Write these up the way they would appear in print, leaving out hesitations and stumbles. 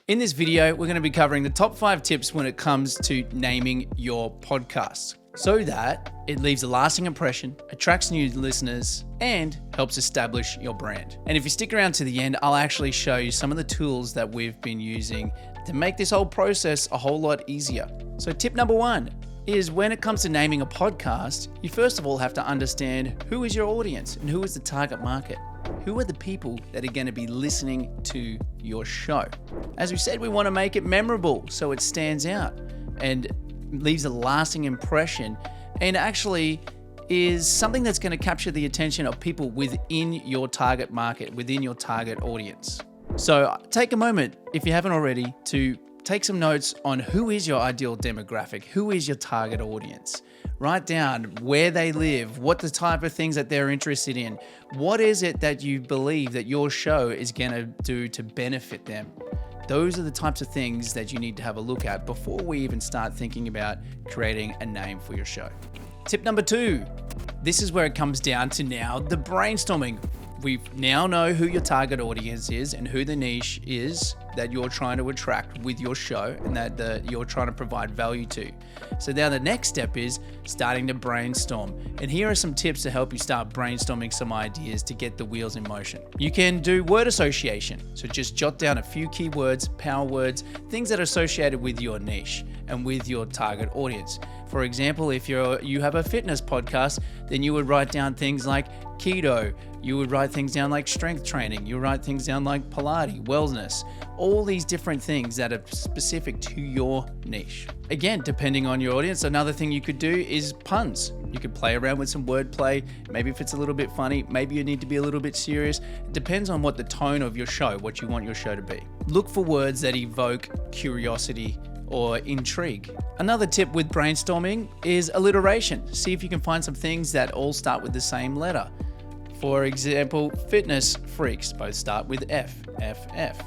In this video, we're going to be covering the top 5 tips when it comes to naming your podcast so that it leaves a lasting impression, attracts new listeners, and helps establish your brand. And if you stick around to the end, I'll actually show you some of the tools that we've been using to make this whole process a whole lot easier. So tip number 1 is when it comes to naming a podcast, you first of all have to understand who is your audience and who is the target market. Who are the people that are going to be listening to your show? As we said, we want to make it memorable so it stands out and leaves a lasting impression and actually is something that's going to capture the attention of people within your target market, within your target audience. So take a moment, if you haven't already, to take some notes on who is your ideal demographic, who is your target audience. Write down where they live, what the type of things that they're interested in. What is it that you believe that your show is going to do to benefit them? Those are the types of things that you need to have a look at before we even start thinking about creating a name for your show. Tip number 2, this is where it comes down to now the brainstorming. We now know who your target audience is and who the niche is that you're trying to attract with your show and that you're trying to provide value to. So now the next step is starting to brainstorm. And here are some tips to help you start brainstorming some ideas to get the wheels in motion. You can do word association. So just jot down a few keywords, power words, things that are associated with your niche and with your target audience. For example, if you have a fitness podcast, then you would write down things like keto, you would write things down like strength training, you would write things down like Pilates, wellness, all these different things that are specific to your niche. Again, depending on your audience, another thing you could do is puns. You could play around with some wordplay. Maybe if it's a little bit funny, maybe you need to be a little bit serious. It depends on what the tone of your show, what you want your show to be. Look for words that evoke curiosity or intrigue. Another tip with brainstorming is alliteration. See if you can find some things that all start with the same letter. For example, fitness freaks both start with F, F, F.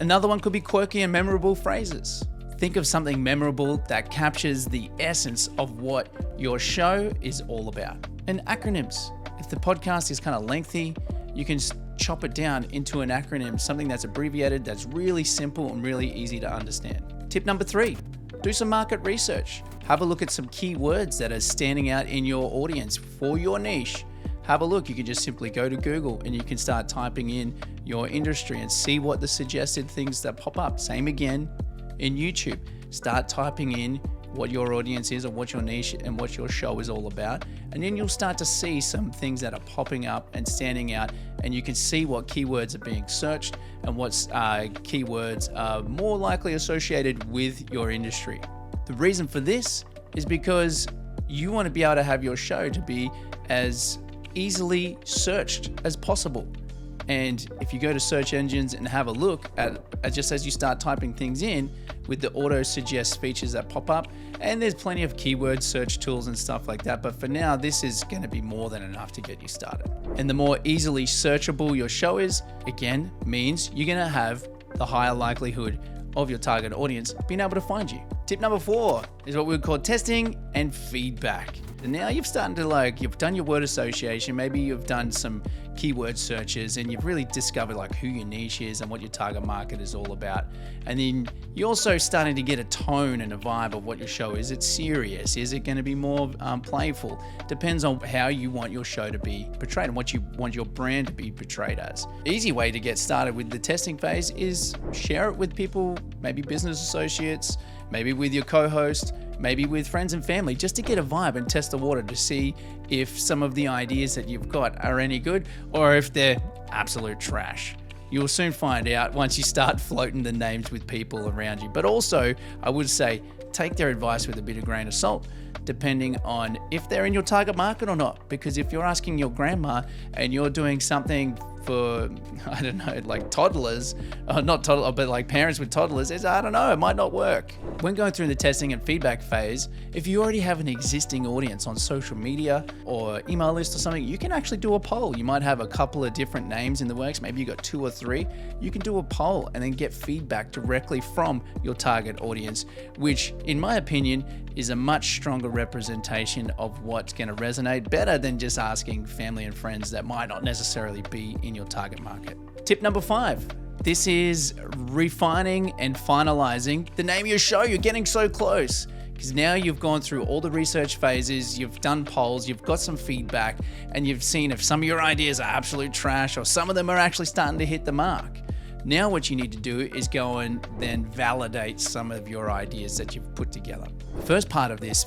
Another one could be quirky and memorable phrases. Think of something memorable that captures the essence of what your show is all about. And acronyms. If the podcast is kind of lengthy, you can chop it down into an acronym, something that's abbreviated, that's really simple and really easy to understand. Tip number 3, do some market research. Have a look at some keywords that are standing out in your audience for your niche. Have a look. You can just simply go to Google and you can start typing in your industry and see what the suggested things that pop up. Same again in YouTube. Start typing in what your audience is and what your niche and what your show is all about. And then you'll start to see some things that are popping up and standing out, and you can see what keywords are being searched and what keywords are more likely associated with your industry. The reason for this is because you want to be able to have your show to be as easily searched as possible. And if you go to search engines and have a look at just as you start typing things in with the auto suggest features that pop up, and there's plenty of keyword search tools and stuff like that, but for now this is going to be more than enough to get you started. And the more easily searchable your show is, again, means you're going to have the higher likelihood of your target audience being able to find you. Tip number 4 is what we would call testing and feedback. And now you've started to you've done your word association, maybe you've done some keyword searches and you've really discovered who your niche is and what your target market is all about. And then you're also starting to get a tone and a vibe of what your show is. Is it serious? Is it going to be more playful? Depends on how you want your show to be portrayed and what you want your brand to be portrayed as. Easy way to get started with the testing phase is share it with people, maybe business associates, maybe with your co-host, maybe with friends and family, just to get a vibe and test the water to see if some of the ideas that you've got are any good or if they're absolute trash. You'll soon find out once you start floating the names with people around you. But also, I would say, take their advice with a bit of grain of salt, depending on if they're in your target market or not. Because if you're asking your grandma and you're doing something for, I don't know, toddlers, not toddlers, but parents with toddlers, I don't know, it might not work. When going through the testing and feedback phase, if you already have an existing audience on social media or email list or something, you can actually do a poll. You might have a couple of different names in the works, maybe you got 2 or 3. You can do a poll and then get feedback directly from your target audience, which in my opinion is a much stronger representation of what's going to resonate better than just asking family and friends that might not necessarily be in your target market. Tip number 5, This is refining and finalizing the name of your show. You're getting so close because now you've gone through all the research phases, you've done polls, you've got some feedback, and you've seen if some of your ideas are absolute trash or some of them are actually starting to hit the mark. Now what you need to do is go and then validate some of your ideas that you've put together. The first part of this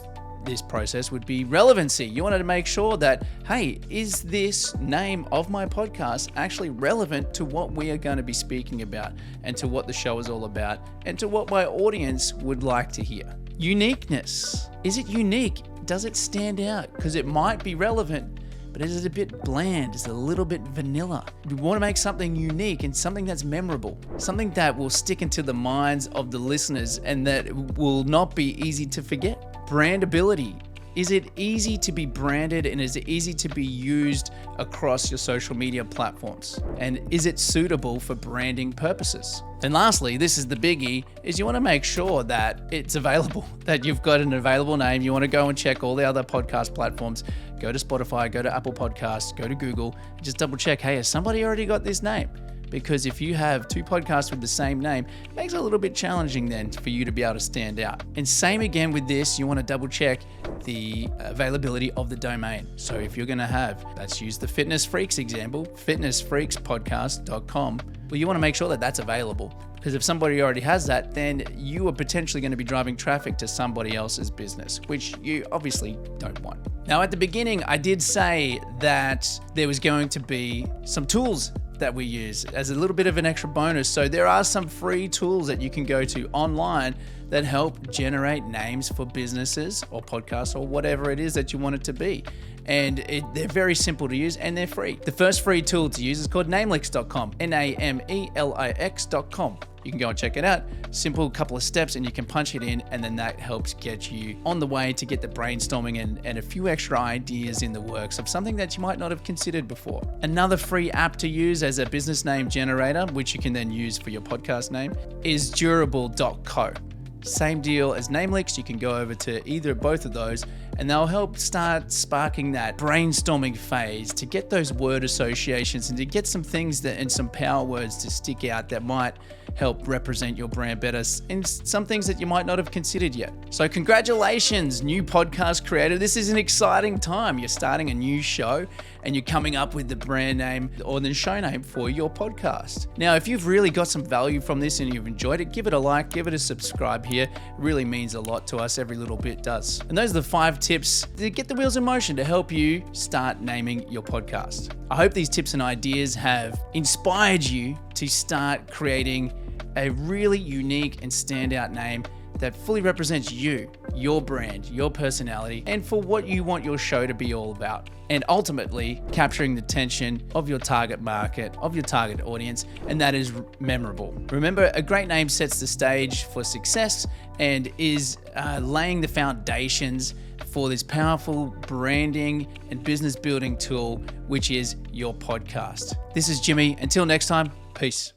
process would be relevancy. You wanted to make sure that, hey, is this name of my podcast actually relevant to what we are going to be speaking about and to what the show is all about and to what my audience would like to hear? Uniqueness. Is it unique? Does it stand out? Because it might be relevant, but is it a bit bland? Is it a little bit vanilla? We want to make something unique and something that's memorable, something that will stick into the minds of the listeners and that will not be easy to forget. Brandability. Is it easy to be branded and is it easy to be used across your social media platforms? And is it suitable for branding purposes? And lastly, this is the biggie, is you want to make sure that it's available, that you've got an available name. You want to go and check all the other podcast platforms. Go to Spotify, go to Apple Podcasts, go to Google, just double check, hey, has somebody already got this name? Because if you have two podcasts with the same name, it makes it a little bit challenging then for you to be able to stand out. And same again with this, you want to double check the availability of the domain. So if you're going to have, let's use the Fitness Freaks example, fitnessfreakspodcast.com. Well, you want to make sure that that's available, because if somebody already has that, then you are potentially going to be driving traffic to somebody else's business, which you obviously don't want. Now, at the beginning, I did say that there was going to be some tools that we use as a little bit of an extra bonus. So there are some free tools that you can go to online that help generate names for businesses or podcasts or whatever it is that you want it to be. And they're very simple to use and they're free. The first free tool to use is called namelix.com, namelix.com. You can go and check it out. Simple couple of steps and you can punch it in, and then that helps get you on the way to get the brainstorming and a few extra ideas in the works of something that you might not have considered before. Another free app to use as a business name generator, which you can then use for your podcast name, is durable.co. Same deal as Namelix. You can go over to either or both of those and they'll help start sparking that brainstorming phase to get those word associations and to get some things that and some power words to stick out that might help represent your brand better and some things that you might not have considered yet. So congratulations, new podcast creator. This is an exciting time. You're starting a new show and you're coming up with the brand name or the show name for your podcast. Now, if you've really got some value from this and you've enjoyed it, give it a like, give it a subscribe here. It really means a lot to us. Every little bit does. And those are the 5 tips to get the wheels in motion to help you start naming your podcast. I hope these tips and ideas have inspired you to start creating a really unique and standout name that fully represents you, your brand, your personality, and for what you want your show to be all about. And ultimately, capturing the attention of your target market, of your target audience, and that is memorable. Remember, a great name sets the stage for success and is laying the foundations for this powerful branding and business building tool, which is your podcast. This is Jimmy. Until next time, peace.